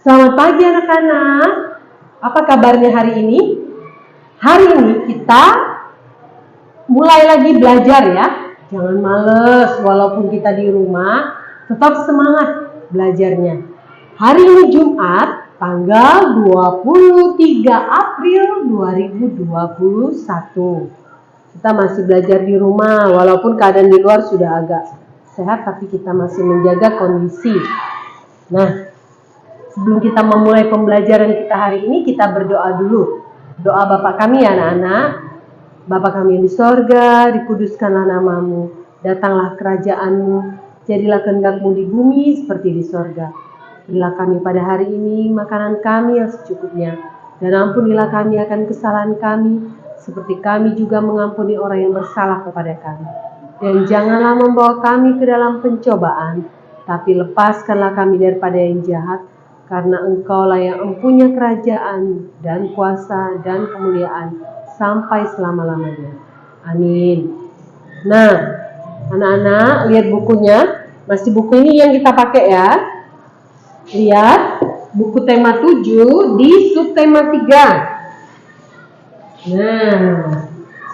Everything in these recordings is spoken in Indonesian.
Selamat pagi anak-anak. Apa kabarnya hari ini? Hari ini kita mulai lagi belajar ya. Jangan males, walaupun kita di rumah, tetap semangat belajarnya. Hari ini Jumat, tanggal 23 April 2021. Kita masih belajar di rumah, walaupun keadaan di luar sudah agak sehat, tapi kita masih menjaga kondisi. Nah, sebelum kita memulai pembelajaran kita hari ini, kita berdoa dulu. Doa Bapa kami ya anak-anak. Bapa kami yang di sorga, dikuduskanlah namamu. Datanglah kerajaanmu, jadilah kehendak-mu di bumi seperti di sorga. Berilah kami pada hari ini makanan kami yang secukupnya. Dan ampunilah kami akan kesalahan kami, seperti kami juga mengampuni orang yang bersalah kepada kami. Dan janganlah membawa kami ke dalam pencobaan, tapi lepaskanlah kami daripada yang jahat, karena Engkaulah yang mempunyai kerajaan dan kuasa dan kemuliaan sampai selama-lamanya. Amin. Nah, anak-anak lihat bukunya. Masih buku ini yang kita pakai ya. Lihat buku tema 7 di subtema 3. Nah,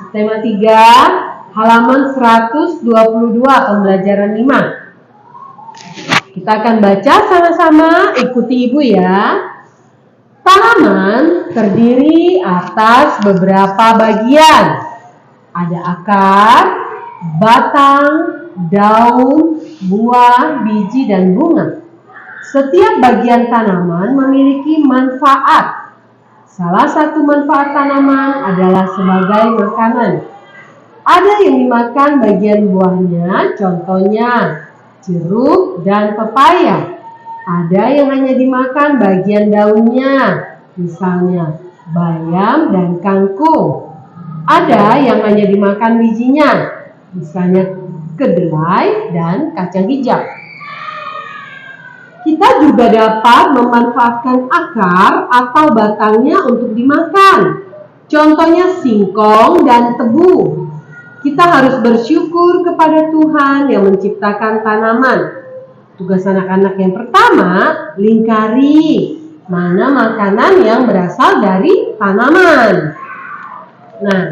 subtema 3 halaman 122 pembelajaran 5. Kita akan baca sama-sama, ikuti ibu ya. Tanaman terdiri atas beberapa bagian. Ada akar, batang, daun, buah, biji, dan bunga. Setiap bagian tanaman memiliki manfaat. Salah satu manfaat tanaman adalah sebagai makanan. Ada yang dimakan bagian buahnya, contohnya jeruk dan pepaya. Ada yang hanya dimakan bagian daunnya, misalnya bayam dan kangkung. Ada yang hanya dimakan bijinya, misalnya kedelai dan kacang hijau. Kita juga dapat memanfaatkan akar atau batangnya untuk dimakan. Contohnya singkong dan tebu. Kita harus bersyukur kepada Tuhan yang menciptakan tanaman. Tugas anak-anak yang pertama, lingkari mana makanan yang berasal dari tanaman. Nah,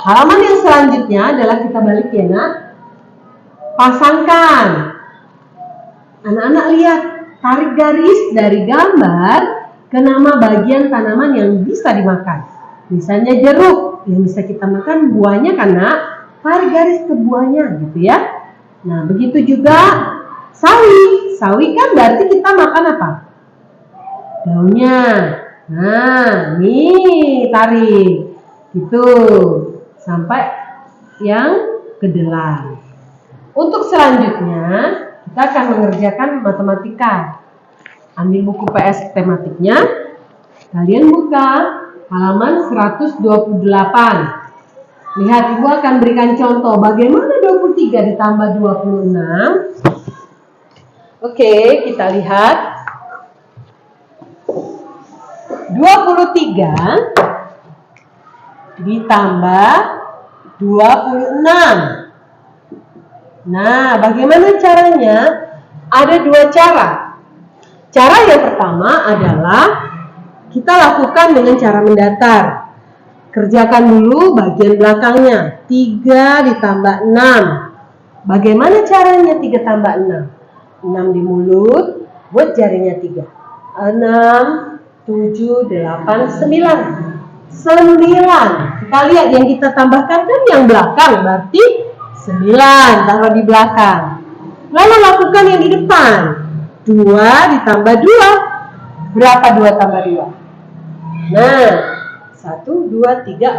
halaman yang selanjutnya adalah kita balik ya nak. Pasangkan. Anak-anak lihat, tarik garis dari gambar ke nama bagian tanaman yang bisa dimakan. Misalnya jeruk, yang bisa kita makan buahnya kan nak. Tarik garis ke buahnya gitu ya. Nah, begitu juga sawi. Sawi kan berarti kita makan apa? Daunnya. Nah, nih tarik. Gitu. Sampai yang kedelai. Untuk selanjutnya, kita akan mengerjakan matematika. Ambil buku PS tematiknya. Kalian buka halaman 128. Lihat, ibu akan berikan contoh bagaimana 23 ditambah 26. Oke, kita lihat. 23 ditambah 26. Nah, bagaimana caranya? Ada dua cara. Cara yang pertama adalah kita lakukan dengan cara mendatar. Kerjakan dulu bagian belakangnya. 3 ditambah 6. Bagaimana caranya 3 tambah 6? 6 di mulut, buat jarinya 3. 6, 7, 8, 9. 9. Kita lihat yang kita tambahkan kan yang belakang, berarti 9. Taruh di belakang. Lalu lakukan yang di depan. 2 ditambah 2. Berapa 2 tambah 2? Nah, 1, 2, 3,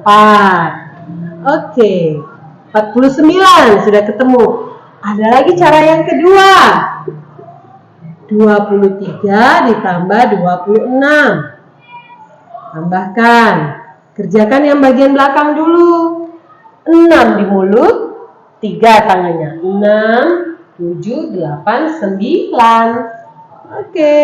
4. Oke, 49 sudah ketemu. Ada lagi cara yang kedua. 23 ditambah 26. Tambahkan. Kerjakan yang bagian belakang dulu. 6 di mulut, 3 tangannya. 6, 7, 8, 9. Oke.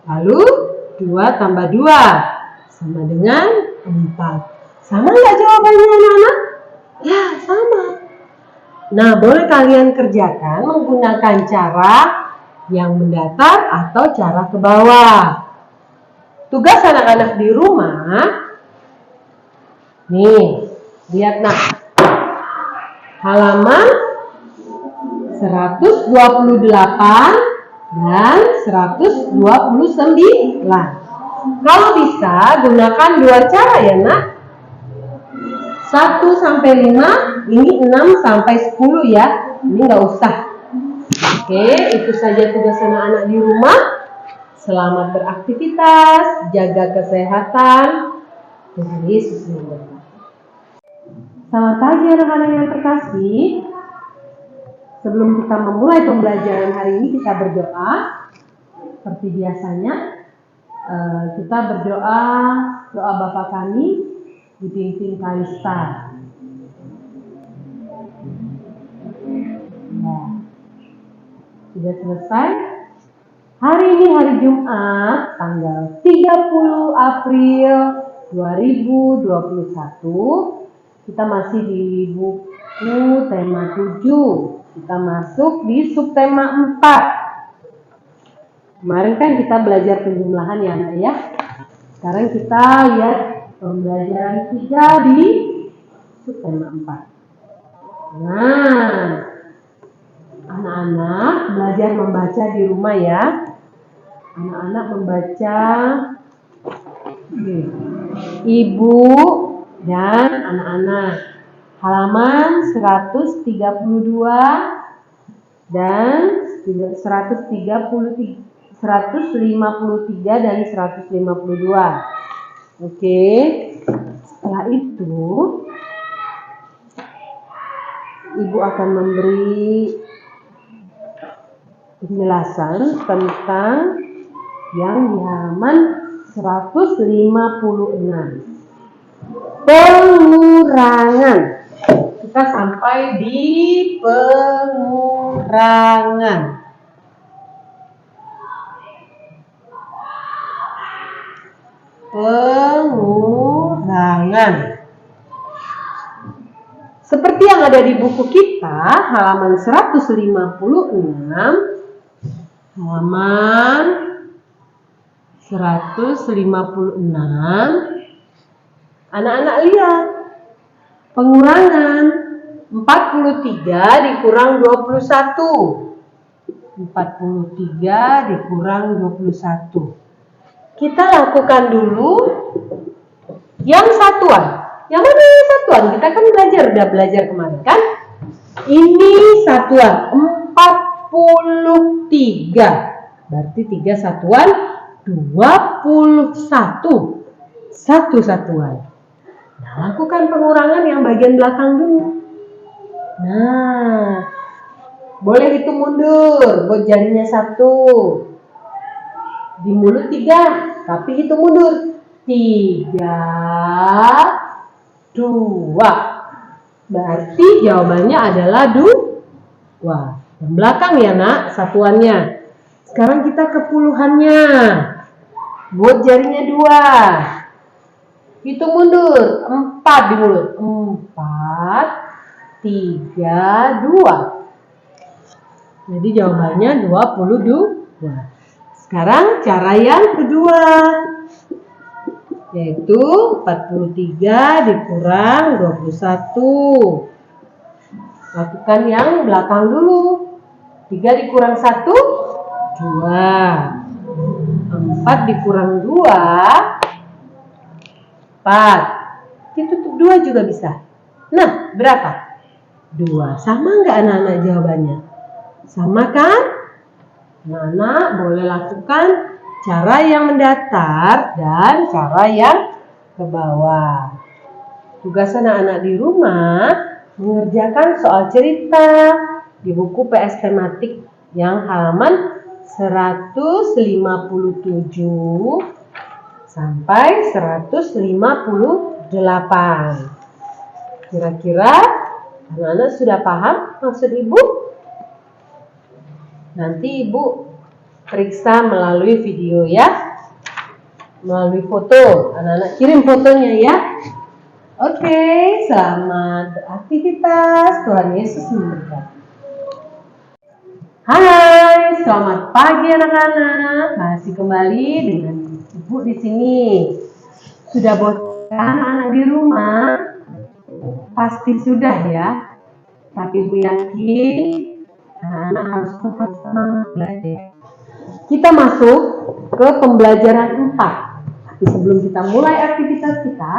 Lalu 2 tambah 2 sama dengan 4. Sama nggak jawabannya anak-anak? Ya, sama. Nah, boleh kalian kerjakan menggunakan cara yang mendatar atau cara ke bawah. Tugas anak-anak di rumah, nih, lihat nak, halaman 128 dan 129. Kalau bisa gunakan dua cara ya nak. 1 sampai 5, ini 6 sampai 10 ya. Ini nggak usah. Oke, itu saja tugas anak-anak di rumah. Selamat beraktivitas, jaga kesehatan. Tuhan Yesus memberkati. Selamat pagi anak-anak yang terkasih. Sebelum kita memulai pembelajaran hari ini, kita berdoa. Seperti biasanya, kita berdoa, doa Bapa kami, dipimpin Kalista. Nah, sudah selesai. Hari ini hari Jumat, tanggal 30 April 2021. Kita masih di buku tema 7. Kita masuk di subtema 4. Kemarin kan kita belajar penjumlahan ya anak ya. Sekarang kita lihat pembelajaran 3 di subtema 4. Nah, anak-anak belajar membaca di rumah ya. Anak-anak membaca ibu dan anak-anak. Halaman 132 dan 153 dan 152. Oke. Setelah itu Ibu akan memberi penjelasan tentang yang di halaman 156. Pengurangan. Kita sampai di pengurangan. Pengurangan. Seperti yang ada di buku kita, halaman 156, halaman 156, anak-anak lihat, pengurangan 43 dikurang 21. 43 dikurang 21. Kita lakukan dulu yang satuan. Yang mana yang satuan? Kita kan udah belajar kemarin kan? Ini satuan 43. Berarti 3 satuan 21. 1 satuan. Nah, lakukan pengurangan yang bagian belakang dulu. Nah, boleh hitung mundur. Buat jarinya 1. Di mulut 3, tapi hitung mundur. 3, 2. Berarti jawabannya adalah 2. Yang belakang ya nak, satuannya. Sekarang kita ke puluhannya. Buat jarinya 2. Hitung mundur. 4 di mulut. 4, 3, 2. Jadi jawabannya 22. Sekarang cara yang kedua, yaitu 43 dikurang 21. Lakukan yang belakang dulu. 3 dikurang 1, 2. 4 dikurang 2, 4. Ditutup 2 juga bisa. Nah, berapa? 2. Sama nggak anak-anak jawabannya? Sama kan? Anak-anak boleh lakukan cara yang mendatar dan cara yang ke bawah. Tugas anak-anak di rumah mengerjakan soal cerita di buku PS Tematik yang halaman 157 sampai 158. Kira-kira anak-anak sudah paham maksud ibu? Nanti ibu periksa melalui video ya, melalui foto. Anak-anak kirim fotonya ya. Oke, selamat beraktivitas. Tuhan Yesus memberkati. Hai, selamat pagi anak-anak. Masih kembali dengan Ibu di sini. Sudah bosan anak di rumah? Pasti sudah ya. Tapi Ibu yakin anak harus tetap semangat belajar. Kita masuk ke pembelajaran 4. Tapi sebelum kita mulai aktivitas kita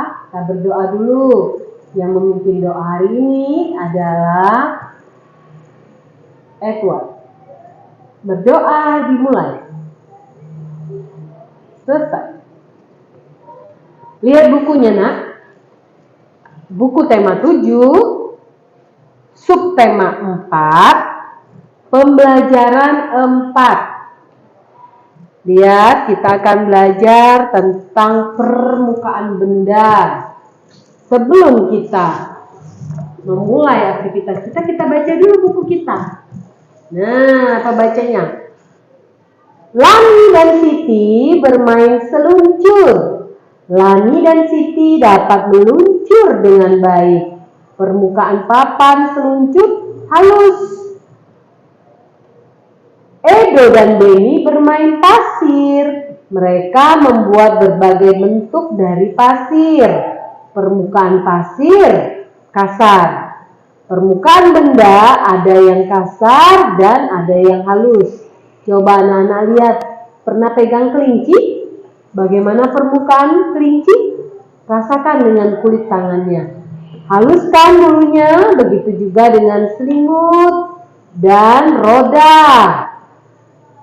berdoa dulu. Yang memimpin doa hari ini adalah Edward. Berdoa dimulai. Selesai. Lihat bukunya nak. Buku tema 7, subtema 4, pembelajaran 4. Lihat, kita akan belajar tentang permukaan benda. Sebelum kita memulai aktivitas kita baca dulu buku kita. Nah, apa bacanya? Lani dan Siti bermain seluncur. Lani dan Siti dapat meluncur dengan baik. Permukaan papan seluncur halus. Edo dan Benny bermain pasir. Mereka membuat berbagai bentuk dari pasir. Permukaan pasir kasar. Permukaan benda ada yang kasar dan ada yang halus. Coba anak-anak lihat, pernah pegang kelinci? Bagaimana permukaan kelinci? Rasakan dengan kulit tangannya. Haluskan bulunya, begitu juga dengan selimut dan roda.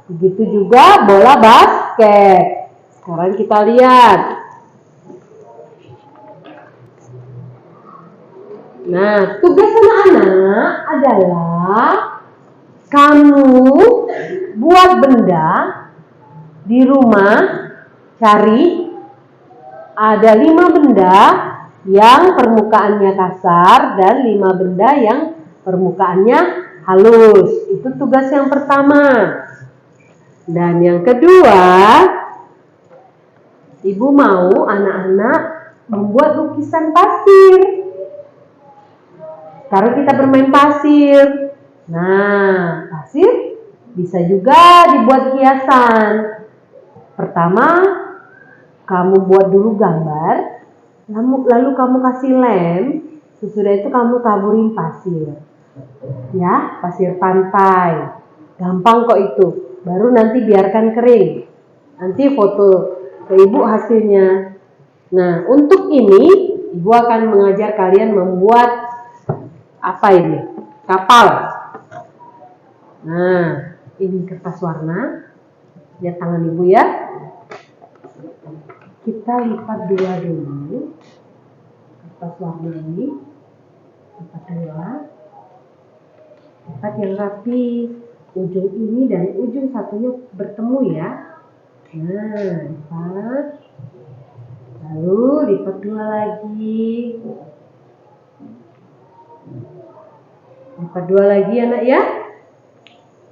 Begitu juga bola basket. Sekarang kita lihat. Nah, tugas anak-anak adalah kamu buat benda di rumah, cari ada 5 benda yang permukaannya kasar dan 5 benda yang permukaannya halus. Itu tugas yang pertama. Dan yang kedua, Ibu mau anak-anak membuat lukisan pasir. Sekarang kita bermain pasir. Nah, pasir bisa juga dibuat hiasan. Pertama, kamu buat dulu gambar, lalu kamu kasih lem. Sesudah itu kamu taburin pasir. Ya, pasir pantai. Gampang kok itu. Baru nanti biarkan kering. Nanti foto ke Ibu hasilnya. Nah, untuk ini Ibu akan mengajar kalian membuat apa ini? Kapal. Nah, ini kertas warna. Lihat tangan Ibu ya. Kita lipat dua dulu. Kertas warna ini. Lipat dua. Lipat yang rapi. Ujung ini dan ujung satunya bertemu ya. Nah, lipat. Lalu lipat dua lagi. Lipat dua lagi anak ya.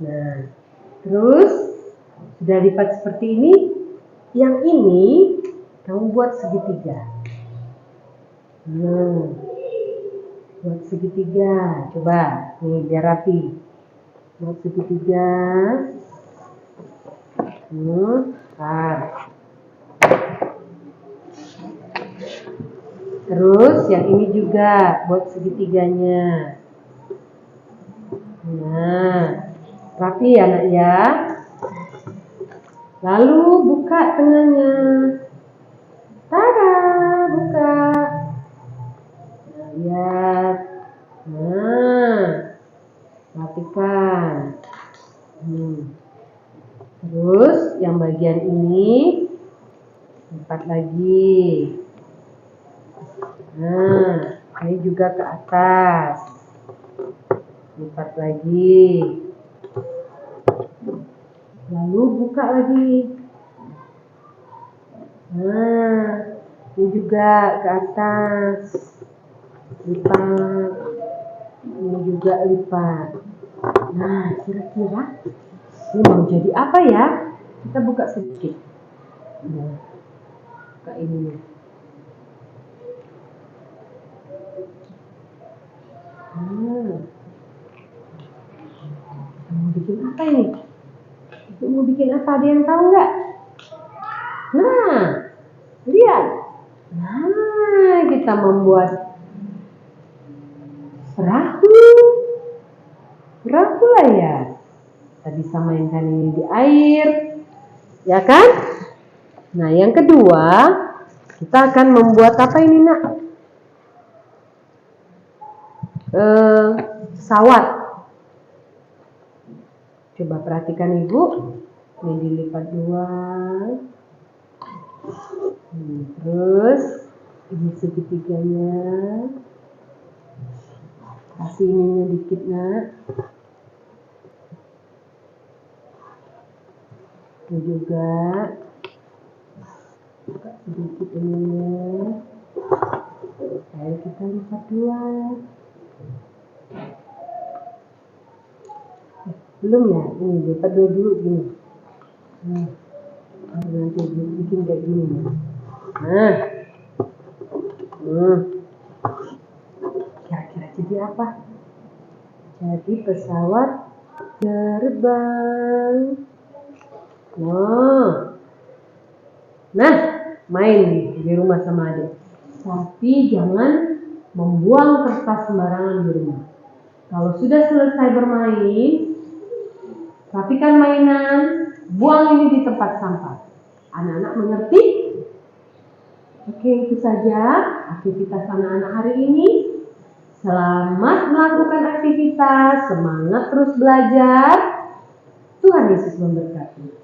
Nah, terus sudah lipat seperti ini. Yang ini kamu buat segitiga. Buat segitiga. Coba nih biar rapi. Buat segitiga. Terus yang ini juga buat segitiganya. Nah, rapi ya nak ya. Lalu buka tengahnya. Tada, buka. Nah, lihat. Nah, rapikan. Terus yang bagian ini lipat lagi. Nah, ini juga ke atas. Lipat lagi. Lalu buka lagi. Nah, ini juga ke atas. Lipat. Ini juga lipat. Nah, kira-kira ini mau jadi apa ya? Kita buka sedikit. Nah, buka ini. bikin apa ini? Ibu mau bikin apa? Ada yang tahu nggak? Nah, lihat. Nah, kita membuat perahu. Perahu lah ya. Kita bisa mainkan ini di air. Ya kan? Nah, yang kedua, kita akan membuat apa ini, Nak? Pesawat. Coba perhatikan Ibu. Ini dilipat dua. Terus ini segitiganya. Kasih ininya dikit, Nak. Ini juga. Sedikit ininya. Ayo kita lipat dua. Belum ya? Ini lipat dua dulu gini. Nanti bikin kayak gini. Nah. Kira-kira jadi apa? Jadi pesawat terbang. Nah, main di rumah sama adik. Tapi jangan membuang kertas sembarangan di rumah. Kalau sudah selesai bermain, rapikan mainan, buang ini di tempat sampah. Anak-anak mengerti? Oke, itu saja aktivitas anak-anak hari ini. Selamat melakukan aktivitas, semangat terus belajar. Tuhan Yesus memberkati.